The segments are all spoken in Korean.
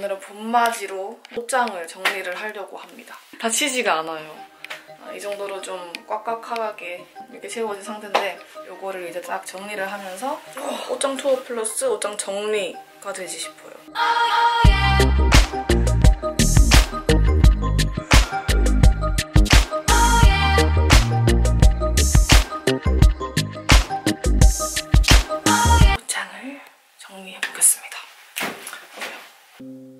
오늘은 봄맞이로 옷장을 정리를 하려고 합니다. 다치지가 않아요. 이 정도로 좀 꽉꽉하게 이렇게 채워진 상태인데 이거를 이제 딱 정리를 하면서 옷장 투어 플러스 옷장 정리가 되지 싶어요. 옷장을 정리해보겠습니다.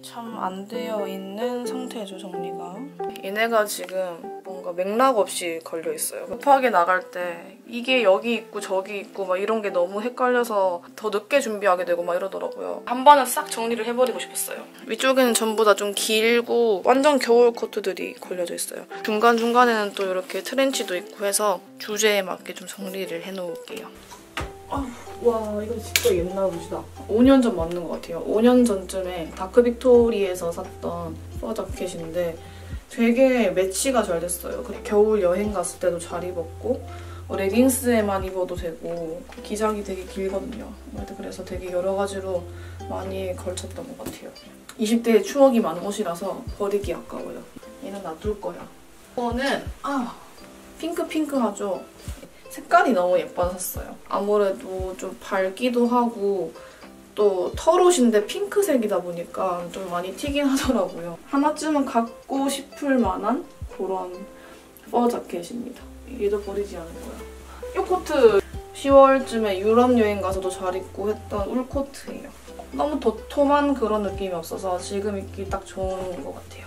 참 안 되어 있는 상태죠, 정리가. 얘네가 지금 뭔가 맥락 없이 걸려있어요. 급하게 나갈 때 이게 여기 있고 저기 있고 막 이런 게 너무 헷갈려서 더 늦게 준비하게 되고 막 이러더라고요. 한 번은 싹 정리를 해버리고 싶었어요. 위쪽에는 전부 다 좀 길고 완전 겨울 코트들이 걸려져 있어요. 중간중간에는 또 이렇게 트렌치도 있고 해서 주제에 맞게 좀 정리를 해놓을게요. 와, 이거 진짜 옛날 옷이다. 5년 전 맞는 것 같아요. 5년 전쯤에 다크 빅토리에서 샀던 퍼 자켓인데 되게 매치가 잘 됐어요. 겨울 여행 갔을 때도 잘 입었고 레깅스에만 입어도 되고 기장이 되게 길거든요. 그래서 되게 여러 가지로 많이 걸쳤던 것 같아요. 20대에 추억이 많은 옷이라서 버리기 아까워요. 얘는 놔둘 거야. 이거는 핑크핑크하죠? 색깔이 너무 예뻐서 샀어요. 아무래도 좀 밝기도 하고 또 털옷인데 핑크색이다 보니까 좀 많이 튀긴 하더라고요. 하나쯤은 갖고 싶을 만한 그런 퍼 자켓입니다. 얘도 버리지 않을 거야. 이 코트 10월쯤에 유럽 여행 가서도 잘 입고 했던 울 코트예요. 너무 도톰한 그런 느낌이 없어서 지금 입기 딱 좋은 것 같아요.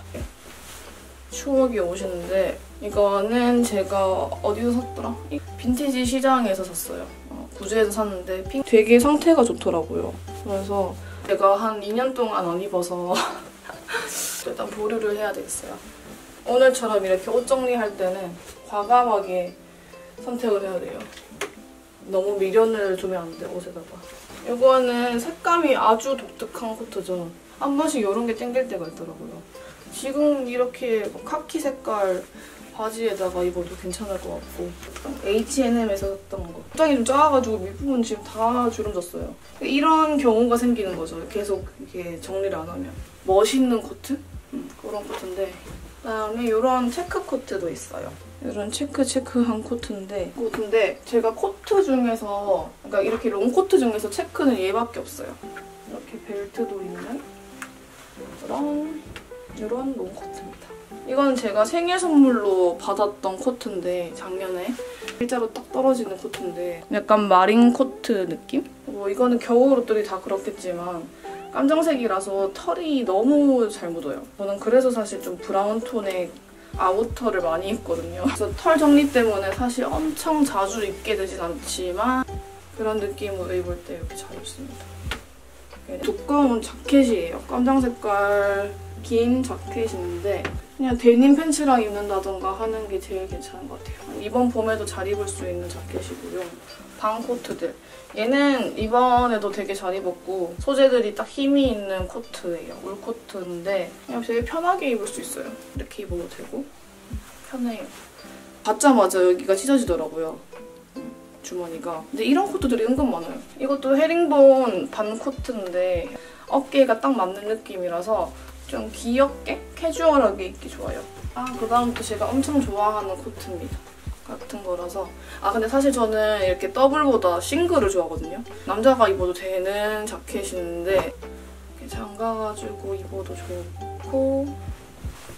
추억이 오시는데 이거는 제가 어디서 샀더라? 빈티지 시장에서 샀어요. 구제에서 샀는데 되게 상태가 좋더라고요. 그래서 제가 한 2년 동안 안 입어서 일단 보류를 해야 되겠어요. 오늘처럼 이렇게 옷 정리할 때는 과감하게 선택을 해야 돼요. 너무 미련을 두면 안 돼, 옷에다가. 이거는 색감이 아주 독특한 코트죠. 한 번씩 이런 게 땡길 때가 있더라고요. 지금 이렇게 카키 색깔 바지에다가 입어도 괜찮을 것 같고 H&M에서 샀던 거. 옷장이 좀 작아가지고 밑부분 지금 다 주름졌어요. 이런 경우가 생기는 거죠. 계속 이렇게 정리를 안 하면. 멋있는 코트? 그런 코트인데 그다음에 이런 체크 코트도 있어요. 이런 체크한 코트인데 제가 코트 중에서 그러니까 이렇게 롱 코트 중에서 체크는 얘밖에 없어요. 이렇게 벨트도 있는 이런 롱 코트입니다. 이건 제가 생일 선물로 받았던 코트인데 작년에 일자로 딱 떨어지는 코트인데 약간 마린 코트 느낌? 이거는 겨울 옷들이 다 그렇겠지만 깜정색이라서 털이 너무 잘 묻어요. 저는 그래서 사실 좀 브라운 톤의 아우터를 많이 입거든요. 그래서 털 정리 때문에 사실 엄청 자주 입게 되진 않지만 그런 느낌으로 입을 때 이렇게 잘 입습니다. 두꺼운 자켓이에요. 깜장 색깔 긴 자켓인데 그냥 데님 팬츠랑 입는다던가 하는 게 제일 괜찮은 것 같아요. 이번 봄에도 잘 입을 수 있는 자켓이고요. 방 코트들. 얘는 이번에도 되게 잘 입었고 소재들이 딱 힘이 있는 코트예요. 울 코트인데 그냥 되게 편하게 입을 수 있어요. 이렇게 입어도 되고 편해요. 받자마자 여기가 찢어지더라고요. 주머니가. 근데 이런 코트들이 은근 많아요. 이것도 헤링본 반 코트인데 어깨가 딱 맞는 느낌이라서 좀 귀엽게 캐주얼하게 입기 좋아요. 그다음 또 제가 엄청 좋아하는 코트입니다. 같은 거라서. 근데 사실 저는 이렇게 더블보다 싱글을 좋아하거든요. 남자가 입어도 되는 자켓인데 이렇게 잠가가지고 입어도 좋고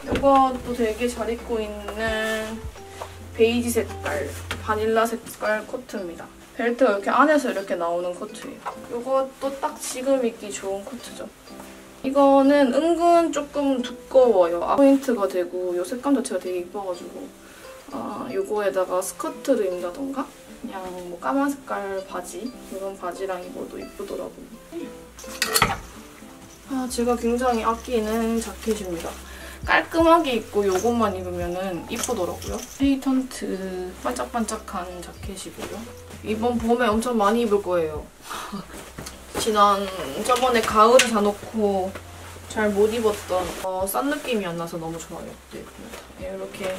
이것도 되게 잘 입고 있는 베이지 색깔, 바닐라 색깔 코트입니다. 벨트가 이렇게 안에서 이렇게 나오는 코트예요. 이것도 딱 지금 입기 좋은 코트죠. 이거는 은근 조금 두꺼워요. 포인트가 되고 이 색감 자체가 되게 이뻐가지고 이거에다가 스커트를 입는다던가 그냥 뭐 까만 색깔 바지 이런 바지랑 입어도 이쁘더라고요. 제가 굉장히 아끼는 자켓입니다. 깔끔하게 입고 이것만 입으면 이쁘더라고요. 헤이턴트 반짝반짝한 자켓이고요. 이번 봄에 엄청 많이 입을 거예요. 저번에 가을에 사놓고 잘 못 입었던 싼 느낌이 안 나서 너무 좋아요. 이렇게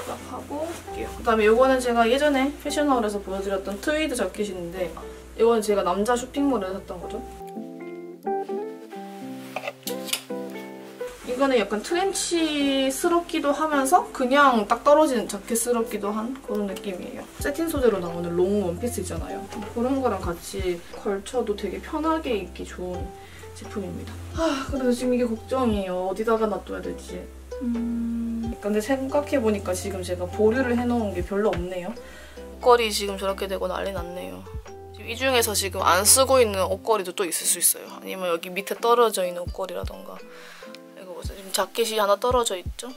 딱 하고 할게요. 그다음에 이거는 제가 예전에 패션하울에서 보여드렸던 트위드 자켓인데 이거는 제가 남자 쇼핑몰에서 샀던 거죠. 이거는 약간 트렌치스럽기도 하면서 그냥 딱 떨어지는 자켓스럽기도 한 그런 느낌이에요. 세틴 소재로 나오는 롱 원피스 있잖아요. 그런 거랑 같이 걸쳐도 되게 편하게 입기 좋은 제품입니다. 그래서 지금 이게 걱정이에요. 어디다가 놔둬야 될지. 근데 생각해보니까 지금 제가 보류를 해놓은 게 별로 없네요. 옷걸이 지금 저렇게 되고 난리 났네요. 이 중에서 지금 안 쓰고 있는 옷걸이도 또 있을 수 있어요. 아니면 여기 밑에 떨어져 있는 옷걸이라던가. 이거 보세요. 지금 자켓이 하나 떨어져 있죠?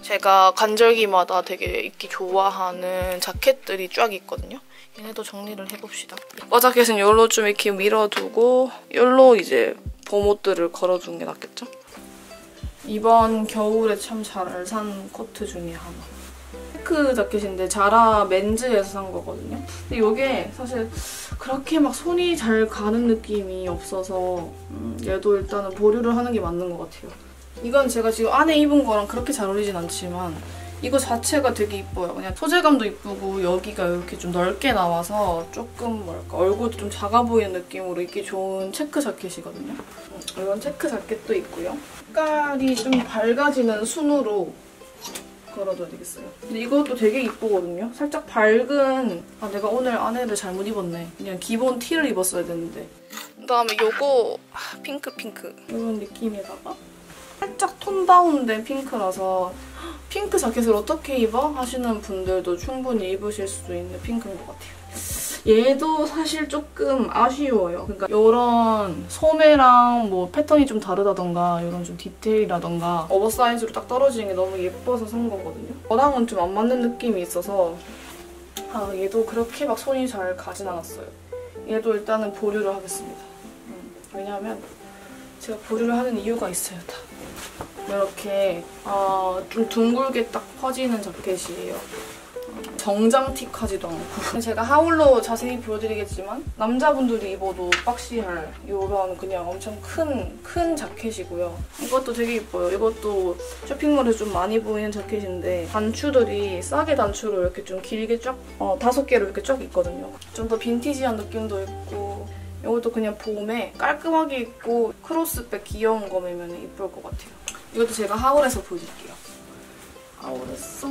제가 간절기마다 되게 입기 좋아하는 자켓들이 쫙 있거든요. 얘네도 정리를 해봅시다. 자켓은 이걸로 좀 이렇게 밀어두고 이걸로 이제 봄옷들을 걸어두는 게 낫겠죠? 이번 겨울에 참 잘 산 코트 중에 하나. 체크 자켓인데 자라 맨즈에서 산 거거든요. 근데 이게 사실 그렇게 막 손이 잘 가는 느낌이 없어서 얘도 일단은 보류를 하는 게 맞는 것 같아요. 이건 제가 지금 안에 입은 거랑 그렇게 잘 어울리진 않지만 이거 자체가 되게 이뻐요. 그냥 소재감도 이쁘고 여기가 이렇게 좀 넓게 나와서 조금 뭐랄까 얼굴도 좀 작아 보이는 느낌으로 입기 좋은 체크 자켓이거든요. 이런 체크 자켓도 있고요. 색깔이 좀 밝아지는 순으로 걸어줘야 되겠어요. 근데 이것도 되게 이쁘거든요. 살짝 밝은... 내가 오늘 안에를 잘못 입었네. 그냥 기본 티를 입었어야 됐는데. 그다음에 요거 핑크 이런 느낌에다가 살짝 톤 다운된 핑크라서 핑크 자켓을 어떻게 입어? 하시는 분들도 충분히 입으실 수 있는 핑크인 것 같아요. 얘도 사실 조금 아쉬워요. 그러니까 이런 소매랑 뭐 패턴이 좀 다르다던가 이런 좀 디테일이라던가 오버사이즈로 딱 떨어지는 게 너무 예뻐서 산 거거든요. 저랑은 좀 안 맞는 느낌이 있어서 얘도 그렇게 막 손이 잘 가진 않았어요. 얘도 일단은 보류를 하겠습니다. 왜냐하면 제가 보류를 하는 이유가 있어요. 다. 이렇게 좀 둥글게 딱 퍼지는 자켓이에요. 정장틱하지도 않고. 제가 하울로 자세히 보여드리겠지만 남자분들이 입어도 박시할 이런 그냥 엄청 큰 자켓이고요. 이것도 되게 예뻐요. 이것도 쇼핑몰에서 좀 많이 보이는 자켓인데 단추들이 싸게 단추로 이렇게 좀 길게 쫙 5개로 이렇게 쫙 있거든요. 좀 더 빈티지한 느낌도 있고 이것도 그냥 봄에 깔끔하게 입고 크로스백 귀여운 거 매면 이쁠 것 같아요. 이것도 제가 하울에서 보여드릴게요. 하울에서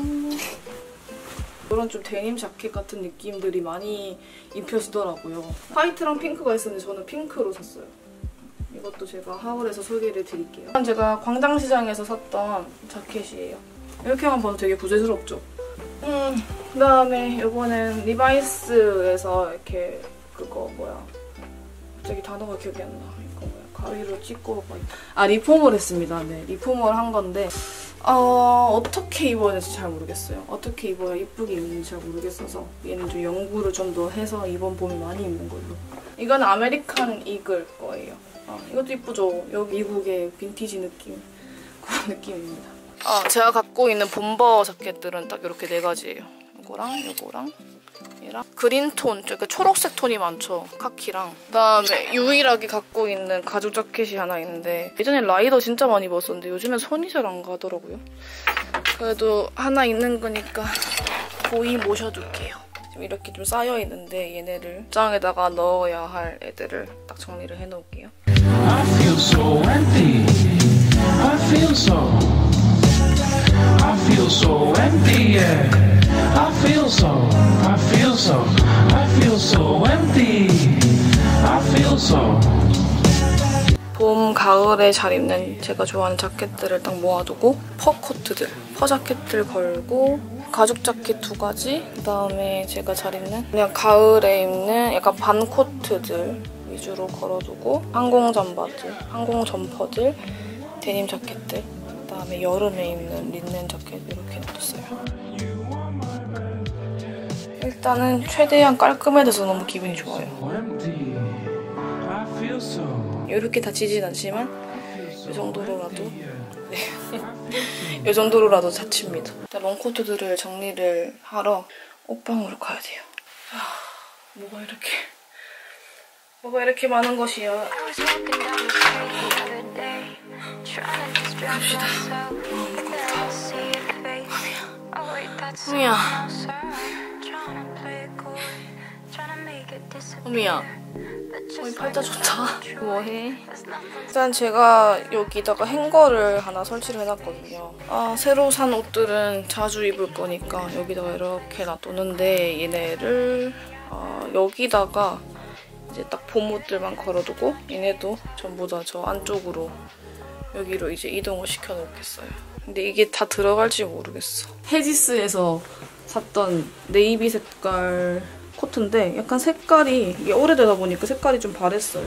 이런 좀 데님 자켓 같은 느낌들이 많이 입혀지더라고요. 화이트랑 핑크가 있었는데 저는 핑크로 샀어요. 이것도 제가 하울에서 소개를 드릴게요. 이건 제가 광장시장에서 샀던 자켓이에요. 이렇게만 봐도 되게 부재스럽죠? 그다음에 이거는 리바이스에서 이렇게 그거 뭐야 갑자기 단어가 기억이 안 나. 이거 뭐야 가위로 찍고 리폼을 했습니다. 네, 리폼을 한 건데 어떻게 입어야 될지 잘 모르겠어요. 어떻게 입어야 이쁘게 입는지 잘 모르겠어서 얘는 좀 연구를 좀 더 해서 이번 봄에 많이 입는 걸로. 이건 아메리칸 이글 거예요. 이것도 이쁘죠? 여기 미국의 빈티지 느낌 그런 느낌입니다. 제가 갖고 있는 bomber 자켓들은 딱 이렇게 4가지예요. 이거랑 얘랑 그린톤, 그러니까 초록색 톤이 많죠. 카키랑. 그다음에 유일하게 갖고 있는 가죽 자켓이 하나 있는데 예전에 라이더 진짜 많이 입었었는데 요즘엔 손이 잘 안 가더라고요. 그래도 하나 있는 거니까 고이 모셔둘게요. 지금 이렇게 좀 쌓여있는데 얘네를 장에다가 넣어야 할 애들을 딱 정리를 해놓을게요. I feel so empty. I feel so empty, yeah. I feel so empty. I feel so. 봄, 가을에 잘 입는 제가 좋아하는 자켓들을 딱 모아두고 퍼 코트들, 퍼 자켓들 걸고 가죽 자켓 2가지 그다음에 제가 잘 입는 그냥 가을에 입는 약간 반 코트들 위주로 걸어두고 항공 잠바들, 항공 점퍼들, 데님 자켓들 그다음에 여름에 입는 린넨 자켓 이렇게 놔뒀어요. 일단은 최대한 깔끔해져서 너무 기분이 좋아요. 이렇게 다치진 않지만 이 정도로라도 이 정도로라도 다칩니다. 일단 롱코트들을 정리를 하러 옷방으로 가야 돼요. 뭐가 이렇게 많은 것이야. 갑시다. 무겁다. 호미야. 팔자 좋다. 뭐해? 일단 제가 여기다가 행거를 하나 설치를 해놨거든요. 새로 산 옷들은 자주 입을 거니까 여기다가 이렇게 놔두는데 얘네를 여기다가 이제 딱 봄 옷들만 걸어두고 얘네도 전부 다 저 안쪽으로 여기로 이제 이동을 시켜놓겠어요. 근데 이게 다 들어갈지 모르겠어. 헤지스에서 샀던 네이비 색깔 코트인데 약간 색깔이 이게 오래되다 보니까 색깔이 좀 바랬어요.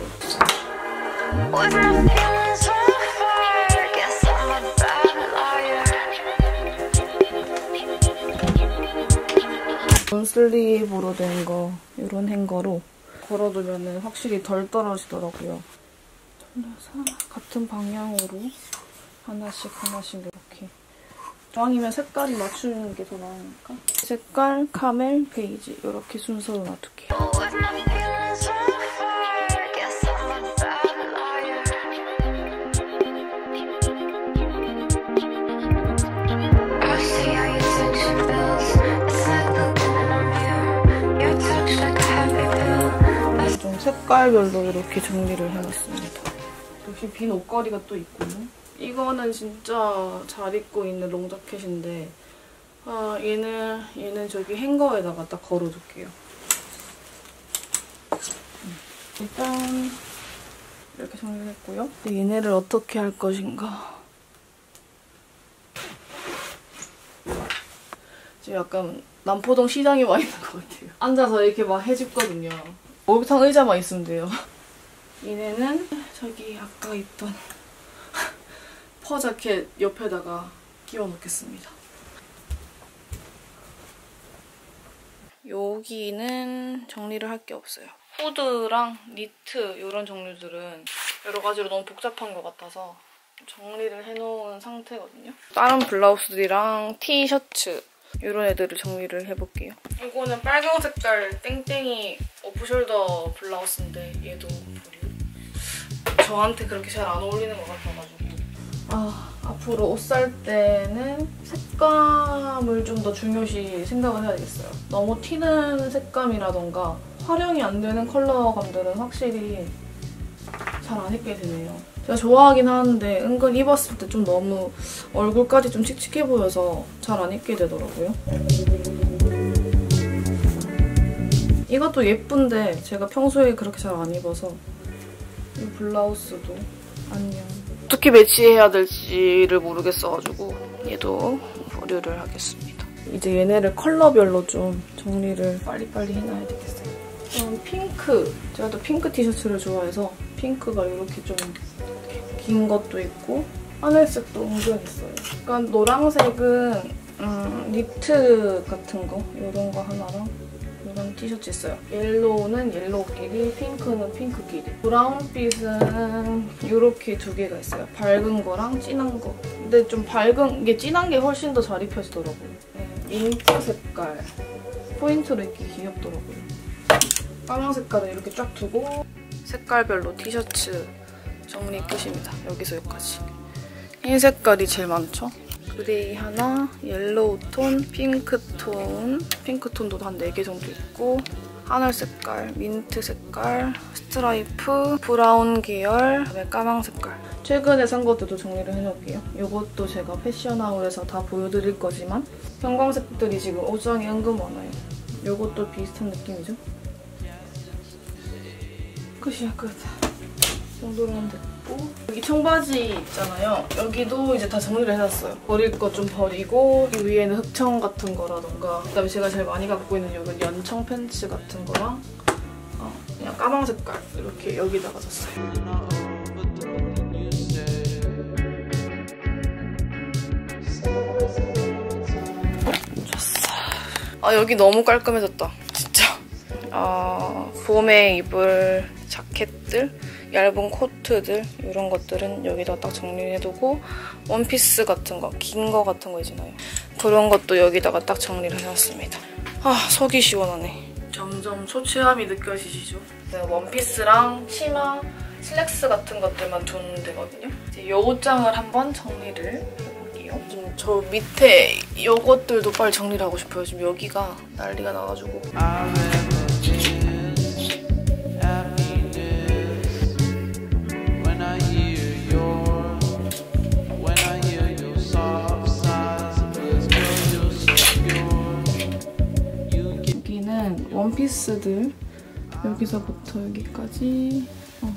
론슬립으로 된 거 이런 행거로 걸어두면 확실히 덜 떨어지더라고요. 그래서 같은 방향으로 하나씩 이렇게. 저왕이면 색깔이 맞추는 게 더 나으니까. 색깔, 카멜, 베이지 이렇게 순서로 놔둘게요. 좀 색깔별로 이렇게 정리를 해놨습니다. 역시 빈 옷걸이가 또 있군요. 이거는 진짜 잘 입고 있는 롱자켓인데 얘는 저기 행거에다가 딱 걸어둘게요. 일단 이렇게 정리를 했고요. 얘네를 어떻게 할 것인가. 지금 약간 남포동 시장에 와 있는 것 같아요. 앉아서 이렇게 막 해집거든요. 목욕탕 의자만 있으면 돼요. 얘네는 저기 아까 입던 퍼 자켓 옆에다가 끼워 놓겠습니다. 여기는 정리를 할 게 없어요. 후드랑 니트 이런 종류들은 여러 가지로 너무 복잡한 것 같아서 정리를 해놓은 상태거든요. 다른 블라우스들이랑 티셔츠 이런 애들을 정리를 해볼게요. 이거는 빨강 색깔 땡땡이 오프숄더 블라우스인데 얘도 저한테 그렇게 잘 안 어울리는 것 같아가지고 앞으로 옷 살 때는 색감을 좀 더 중요시 생각을 해야 되겠어요. 너무 튀는 색감이라던가 활용이 안 되는 컬러감들은 확실히 잘 안 입게 되네요. 제가 좋아하긴 하는데 은근 입었을 때 좀 너무 얼굴까지 좀 칙칙해 보여서 잘 안 입게 되더라고요. 이것도 예쁜데 제가 평소에 그렇게 잘 안 입어서 이 블라우스도 안녕. 어떻게 매치해야 될지를 모르겠어가지고 얘도 보류를 하겠습니다. 이제 얘네를 컬러별로 좀 정리를 빨리빨리 해놔야 되겠어요. 핑크! 제가 또 핑크 티셔츠를 좋아해서 핑크가 이렇게 좀 긴 것도 있고 하늘색도 은근 있어요. 약간 노란색은 니트 같은 거 이런 거 하나랑 이런 티셔츠 있어요. 옐로우는 옐로우끼리, 핑크는 핑크끼리. 브라운빛은 이렇게 두 개가 있어요. 밝은 거랑 진한 거. 근데 좀 밝은 게 진한 게 훨씬 더 잘 입혀지더라고요. 민트 색깔. 포인트로 입기 귀엽더라고요. 까만 색깔은 이렇게 쫙 두고 색깔별로 티셔츠 정리 끝입니다. 여기서 여기까지. 흰 색깔이 제일 많죠? 그레이 하나, 옐로우 톤, 핑크 톤, 핑크 톤도 한 4개 정도 있고 하늘 색깔, 민트 색깔, 스트라이프, 브라운 계열, 그다음에 까망 색깔. 최근에 산 것들도 정리를 해놓을게요. 이것도 제가 패션하울에서 다 보여드릴 거지만 형광색들이 지금 옷장에 은근 많아요. 이것도 비슷한 느낌이죠? 끝이야, 끝. 이 정도로 하면 됐고 여기 청바지 있잖아요. 여기도 이제 다 정리를 해놨어요. 버릴 거 좀 버리고 이 위에는 흑청 같은 거라던가 그다음에 제가 제일 많이 갖고 있는 이건 연청 팬츠 같은 거랑 그냥 까만 색깔 이렇게 여기다가 줬어요. 줬어. 여기 너무 깔끔해졌다. 진짜. 봄에 입을 자켓들, 얇은 코트들 이런 것들은 여기다 딱 정리해두고 원피스 같은 거, 긴 거 같은 거 있잖아요. 그런 것도 여기다가 딱 정리를 해놨습니다. 속이 시원하네. 점점 초췌함이 느껴지시죠? 네, 원피스랑 치마, 슬랙스 같은 것들만 두는 데거든요. 이제 이 옷장을 한번 정리를 해볼게요. 지금 저 밑에 이것들도 빨리 정리를 하고 싶어요. 지금 여기가 난리가 나가지고. 원피스들 여기서부터 여기까지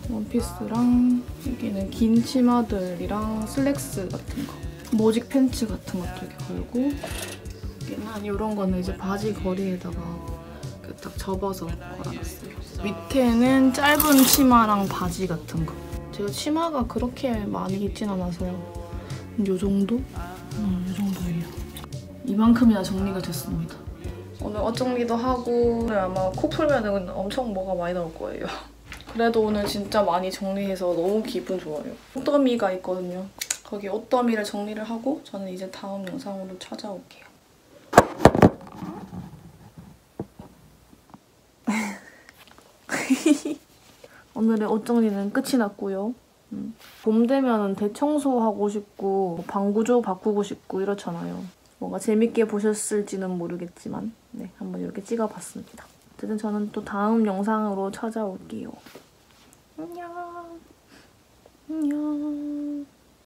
원피스랑 여기는 긴 치마들이랑 슬랙스 같은 거, 모직 팬츠 같은 것도 이렇게 걸고, 여기는 이런 거는 이제 바지 거리에다가 딱 접어서 걸어놨어요. 밑에는 짧은 치마랑 바지 같은 거. 제가 치마가 그렇게 많이 입진 않아서 요 정도? 요 정도예요. 이만큼이나 정리가 됐습니다. 오늘 옷 정리도 하고 오늘 아마 코 풀면 엄청 뭐가 많이 나올 거예요. 그래도 오늘 진짜 많이 정리해서 너무 기분 좋아요. 옷더미가 있거든요. 거기 옷더미를 정리를 하고 저는 이제 다음 영상으로 찾아올게요. 오늘의 옷 정리는 끝이 났고요. 봄 되면 대청소하고 싶고 방구조 바꾸고 싶고 이렇잖아요. 뭔가 재밌게 보셨을지는 모르겠지만 네, 한번 이렇게 찍어봤습니다. 어쨌든 저는 또 다음 영상으로 찾아올게요. 안녕. 안녕.